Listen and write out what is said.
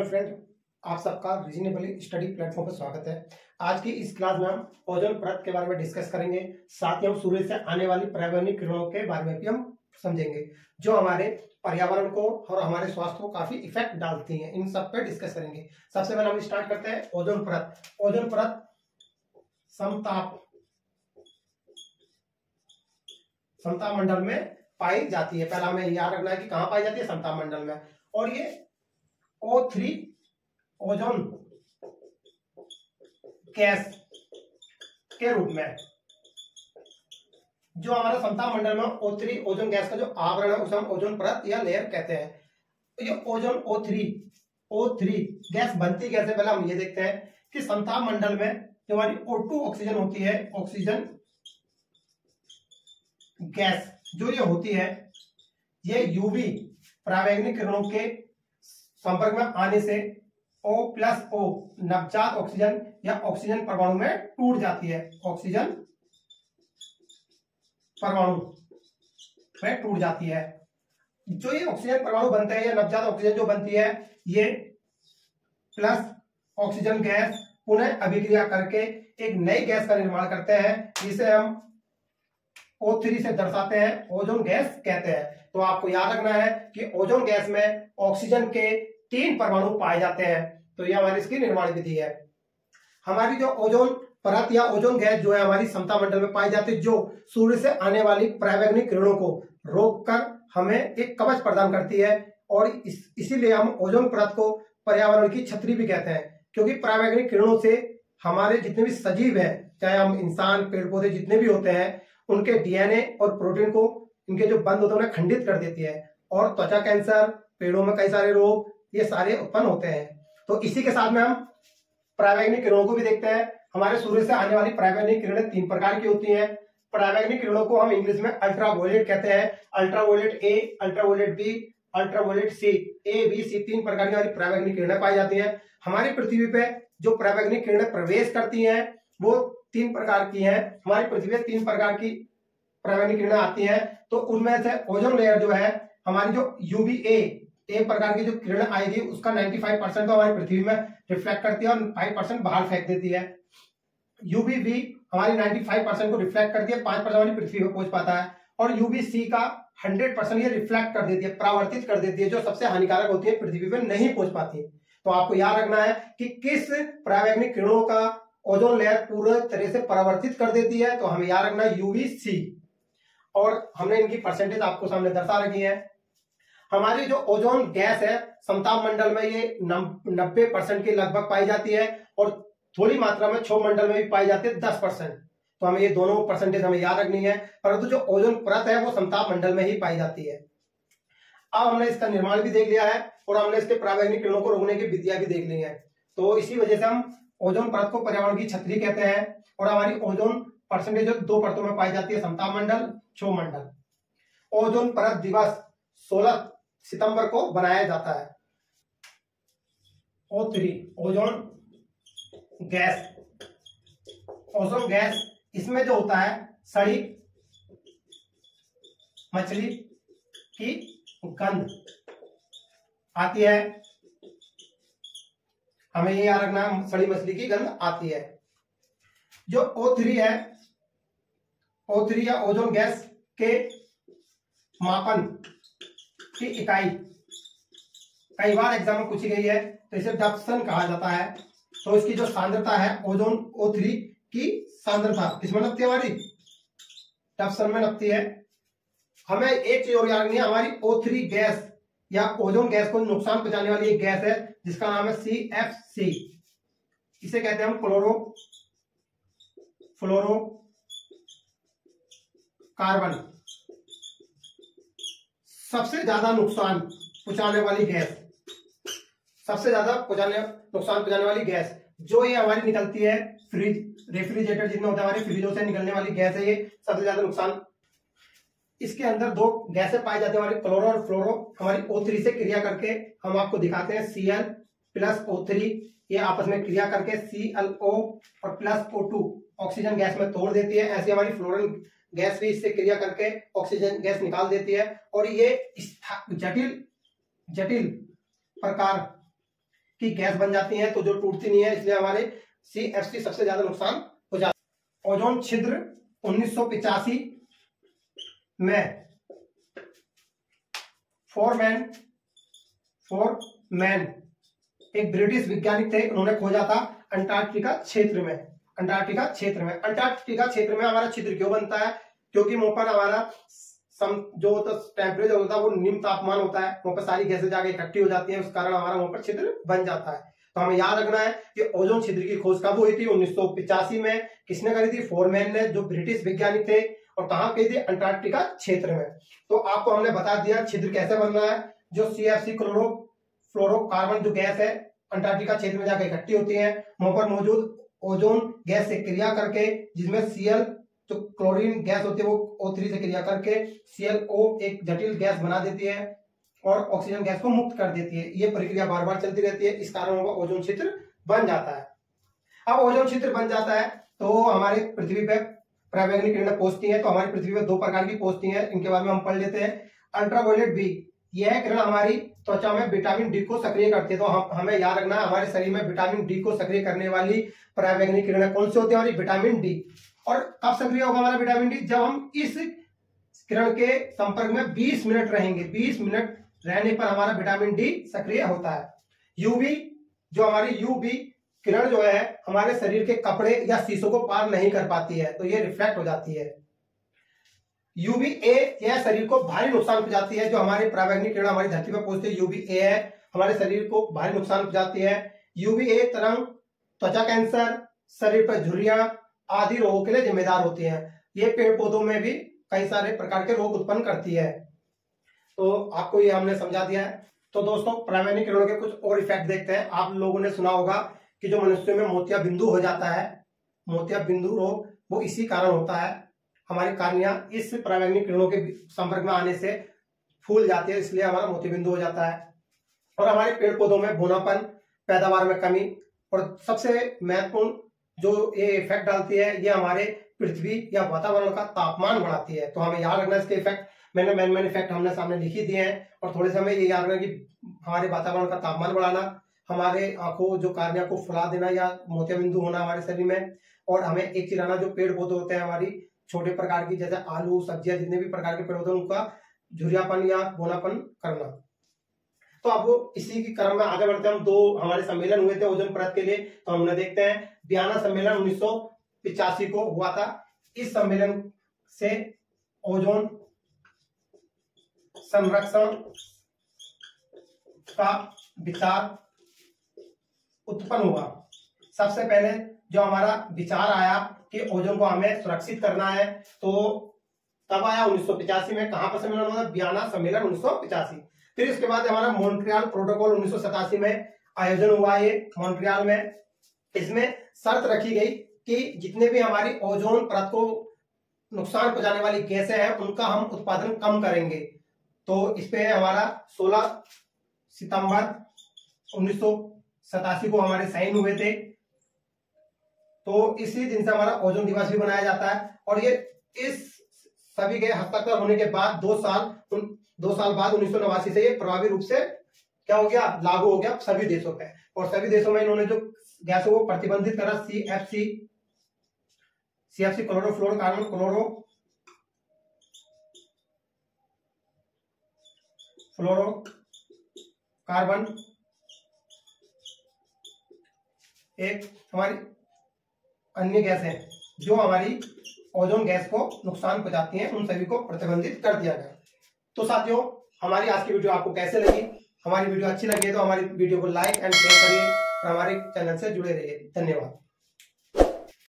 Friend, आप सबका reasonably study platform पर स्वागत है। आज की इस क्लास में हम ओजोन परत के बारे में डिस्कस करेंगे। साथ ही हम सूर्य से आने वाली पराबैंगनी किरणों के बारे में भी हम समझेंगे, जो हमारे पर्यावरण को और हमारे स्वास्थ्य को काफी इफेक्ट डालती हैं। इन सब पे डिस्कस करेंगे। सबसे पहले हम स्टार्ट करते हैं ओजोन परत। ओजोन परत समताप मंडल में पाई जाती है। पहला हमें याद रखना है कि कहां पाई जाती है, समताप मंडल में। और ये O3 ओजोन गैस के रूप में, जो हमारा समताप मंडल में O3 ओजोन गैस का जो आवरण है उसे हम ओजोन परत या लेयर कहते हैं। तो ये ओजोन O3 गैस बनती कैसे, पहले हम ये देखते हैं कि समताप मंडल में जो हमारी O2 ऑक्सीजन होती है, ऑक्सीजन गैस जो ये होती है, ये यूवी पराबैंगनी किरणों के संपर्क में आने से O+O नवजात ऑक्सीजन या ऑक्सीजन परमाणु में टूट जाती है। ऑक्सीजन परमाणु में टूट जाती है। जो ये ऑक्सीजन परमाणु बनते हैं, ये नवजात ऑक्सीजन जो बनती है, ये प्लस ऑक्सीजन गैस पुनः अभिक्रिया करके एक नई गैस का निर्माण करते हैं, जिसे हम O3 से दर्शाते हैं, ओजोन गैस कहते हैं। तो आपको याद रखना है कि ओजोन गैस में ऑक्सीजन के 3 परमाणु पाए जाते हैं। तो ये हमारी इसकी निर्माण विधि है। हमारी जो ओजोन परत या ओजोन गैस जो है हमारी समताप मंडल में पाई जाती है, जो सूर्य से आने वाली पराबैंगनी किरणों को रोककर हमें एक कवच प्रदान करती है। और इसीलिए हम ओजोन परत को पर्यावरण की छतरी भी कहते हैं, क्योंकि पराबैंगनी किरणों से हमारे जितने भी सजीव हैं, चाहे हम इंसान, पेड़ पौधे जितने भी होते हैं, उनके डीएनए और प्रोटीन को इनके जो बंद होते हैं उन्हें खंडित कर देती है। और त्वचा कैंसर, पेड़ों में कई सारे रोग, ये सारे उत्पन्न होते हैं। तो इसी के साथ में हम पराबैंगनी किरणों को भी देखते हैं। हमारे सूर्य से आने वाली पराबैंगनी किरणें 3 प्रकार की होती हैं। पराबैंगनी किरणों को हम इंग्लिश में अल्ट्रावायलेट कहते हैं। Ultraviolet A, ultraviolet B, ultraviolet C, A B C 3 प्रकार की हमारी पराबैंगनी किरणें पाई जाती हैं। हमारी पृथ्वी पे जो पराबैंगनी किरणें प्रवेश करती हैं वो 3 प्रकार की हैं। हमारी पृथ्वी पे 3 प्रकार की पराबैंगनी किरणें आती हैं। तो उनमें से ओजोन लेयर जो है, हमारी जो यूवीए एक प्रकार की जो किरण आएगी, उसका 95% तो हमारी पृथ्वी में रिफ्लेक्ट करती है और 5% बाहर फेंक देती है। यूवीबी हमारी 95% को रिफ्लेक्ट करती है, 5% हमारी पृथ्वी में पहुंच पाता है। और यूवीसी का 100% ये रिफ्लेक्ट कर देती है, परावर्तित कर देती है, जो सबसे हानिकारक होती है, पृथ्वी पर नहीं पहुंच पाती। तो आपको याद रखना है कि किस पराबैंगनी किरणों का ओजोन लेयर पूरी तरह से परावर्तित कर देती है। तो हमें याद रखना है यूवीसी। और हमने इनकी परसेंटेज आपको सामने दर्शा रखी है। हमारी जो ओजोन गैस है समताप मंडल में ये 90% के लगभग पाई जाती है, और थोड़ी मात्रा में क्षोभ मंडल में भी पाई जाती है 10%। तो हमें ये दोनों परसेंटेज हमें याद रखनी है। परंतु जो ओजोन परत है वो समताप मंडल में ही पाई जाती है। अब हमने इसका निर्माण भी देख लिया है और हमने इसके पराबैंगनी किरणों को रोकने की विधियां भी देख ली है। तो इसी वजह से हम ओजोन परत को पर्यावरण की छतरी कहते हैं। और हमारी ओजोन परसेंटेज 2 परतों में पाई जाती है, समताप मंडल, क्षोभ मंडल। ओजोन परत दिवस 16 सितंबर को बनाया जाता है। O3 ozone gas, ozone gas, इसमें जो होता है सड़ी मछली की गंध आती है। हमें ये याद रखना है, सड़ी मछली की गंध आती है। जो O3 है, O3 या ओजोन गैस के मापन की इकाई कई बार एग्जाम में पूछी गई है, तो इसे डप्सन कहा जाता है। तो इसकी जो सांद्रता है ओजोन O3 की सांद्रता किसमें नपती है, हमारी डप्सन में नपती है। हमें एक चीज और याद रखनी है, हमारी O3 गैस या ओजोन गैस को नुकसान पहुंचाने वाली एक गैस है जिसका नाम है CFC। इसे कहते हैं हम फ्लोरोकार्बन। सबसे ज्यादा नुकसान पहुंचाने वाली गैस, सबसे ज्यादा नुकसान पहुंचाने वाली गैस जो ये हमारी निकलती है रेफ्रिजरेटर जिनमें होता है, हमारे फ्रिजों से निकलने वाली गैस है, ये सबसे ज्यादा नुकसान। इसके अंदर 2 गैसें पाई जाती है, हमारी क्लोरो और फ्लोरो। हमारी O3 से क्रिया करके हम आपको दिखाते हैं Cl+O3, ये आपस में क्रिया करके ClO और +O2 ऑक्सीजन गैस में तोड़ देती है। ऐसी हमारी फ्लोरीन गैस भी इससे क्रिया करके ऑक्सीजन गैस निकाल देती है। और ये जटिल प्रकार की गैस बन जाती है, तो जो टूटती नहीं है, इसलिए हमारे CFC सबसे ज्यादा नुकसान हो जाता है। ओजोन छिद्र 1985 में फोरमैन एक ब्रिटिश वैज्ञानिक थे, उन्होंने खोजा था अंटार्कटिका क्षेत्र में। अंटार्कटिका क्षेत्र में हमारा छिद्र क्यों बनता है? क्योंकि वहां पर हमारा जो टेम्परेचर होता है वो निम्न तापमान होता है, वहां पर सारी गैसें जाके इकट्ठी हो जाती है, उस कारण हमारा वहां पर छिद्र बन जाता है। तो हमें याद रखना है कि ओजोन छिद्र की खोज कब हुई थी? 1985 में। किसने करी थी? फोरमैन ने, जो ब्रिटिश वैज्ञानिक थे, और कहां की थी? अंटार्कटिका क्षेत्र में। तो आपको हमने बता दिया छिद्र कैसे बन रहा है। जो CFC क्लोरोफ्लोरोकार्बन जो गैस है अंटार्कटिका क्षेत्र में जाकर इकट्ठी होती है, वहां पर मौजूद ओजोन गैस से क्रिया करके, जिसमें Cl जो क्लोरीन गैस होती है वो O3 से क्रिया करके ClO एक जटिल गैस बना देती है और ऑक्सीजन गैस को मुक्त कर देती है। ये प्रक्रिया बार बार चलती रहती है, इस कारण वो ओजोन छिद्र बन जाता है। अब ओजोन छिद्र बन जाता है तो हमारे पृथ्वी पे परावैंगनिक किरणें पहुंचती हैं। तो हमारी पृथ्वी पे 2 प्रकार की पहुंचती हैं, इनके बारे में हम पढ़ लेते हैं। अल्ट्रावायलेट बी, यह किरण हमारी त्वचा में विटामिन डी को सक्रिय करती है। तो हमें याद रखना है हमारे शरीर में विटामिन डी को सक्रिय करने वाली परावैंगनिक किरणें कौन सी होती है? हमारी विटामिन डी। और कब सक्रिय होगा हमारा विटामिन डी? जब हम इस किरण के संपर्क में 20 मिनट रहेंगे। 20 मिनट रहने पर हमारा विटामिन डी सक्रिय होता है। यूवी, जो हमारी यूवी किरण जो है हमारे शरीर के कपड़े या शीशों को पार नहीं कर पाती है, तो ये रिफ्लेक्ट हो जाती है। UVA, यह शरीर को भारी नुकसान पहुंचाती है। जो हमारी परावैंगनिक किरण हमारी धरती पर पहुंचती है, UVA है, हमारे शरीर को भारी नुकसान पहुंचाती है। UVA तरंग त्वचा कैंसर, शरीर पर झुर्रियां आदि रोगों के लिए जिम्मेदार होती हैं। ये पेड़ पौधों में भी कई सारे प्रकार के रोग उत्पन्न करती है। तो आपको ये हमने समझा दिया है। तो दोस्तों, परावैंगनिक किरणों के कुछ और इफेक्ट देखते हैं। आप लोगों ने सुना होगा कि जो मनुष्य में मोतिया बिंदु हो जाता है, मोतिया बिंदु रोग, वो इसी कारण होता है। हमारी कार्निया इस परावैंगनिक किरणों के संपर्क में आने से फूल जाती है, इसलिए हमारा मोती बिंदु हो जाता है। और हमारे पेड़ पौधों में बौनापन, पैदावार में कमी, और सबसे महत्वपूर्ण जो ये इफेक्ट डालती है, ये हमारे पृथ्वी या वातावरण का तापमान बढ़ाती है। तो हमें याद रखना इसके इफेक्ट। मैंने इफेक्ट हमने सामने लिख ही दिए हैं। और थोड़े से हमें ये याद रखना कि हमारे वातावरण का तापमान बढ़ाना, हमारे आंखों जो कार्निया को फुला देना या मोतिया बिंदु होना हमारे शरीर में, और हमें एक चीज रहना, जो पेड़ पौधे होते हैं हमारी छोटे प्रकार की, जैसे आलू, सब्जियां, जितने भी प्रकार के पेड़ होते हैं, उनका झुर्रियापन या बोनापन करना। तो अब इसी के क्रम में आगे बढ़ते हैं। हम 2 हमारे सम्मेलन हुए थे ओजोन परत के लिए, तो हमने देखते हैं। वियना सम्मेलन 1985 को हुआ था। इस सम्मेलन से ओजोन संरक्षण का विचार उत्पन्न हुआ। सबसे पहले जो हमारा विचार आया कि ओजोन को हमें सुरक्षित करना है, तो तब आया 1985 में। कहां पर सम्मेलन हुआ? वियना सम्मेलन 1985। फिर इसके बाद हमारा मॉन्ट्रियल प्रोटोकॉल 1987 में आयोजन हुआ, ये मॉन्ट्रियल में। इसमें शर्त रखी गई कि जितने भी हमारी ओजोन परत को नुकसान पहुंचाने वाली गैसें हैं, उनका हम उत्पादन कम करेंगे। तो इस पे हमारा 16 सितंबर 1987 को हमारे साइन हुए थे। तो इसी दिन से हमारा ओजोन दिवस भी मनाया जाता है। और ये इस सभी के हस्ताक्षर होने के बाद 2 साल बाद 1989 से ये प्रभावी रूप से क्या हो गया? लागू हो गया सभी देशों पे। और सभी देशों में इन्होंने जो गैसों को प्रतिबंधित करा, CFC क्लोरोफ्लोरोकार्बन, क्लोरोफ्लोरोकार्बन एक हमारी अन्य गैस है जो हमारी ओजोन गैस को नुकसान पहुंचाती हैं, उन सभी को प्रतिबंधित कर दिया गया। तो साथियों, हमारी आज की वीडियो आपको कैसे लगी? हमारी वीडियो अच्छी लगी तो हमारी वीडियो को लाइक एंड शेयर करिए और हमारे चैनल से जुड़े रहिए। धन्यवाद।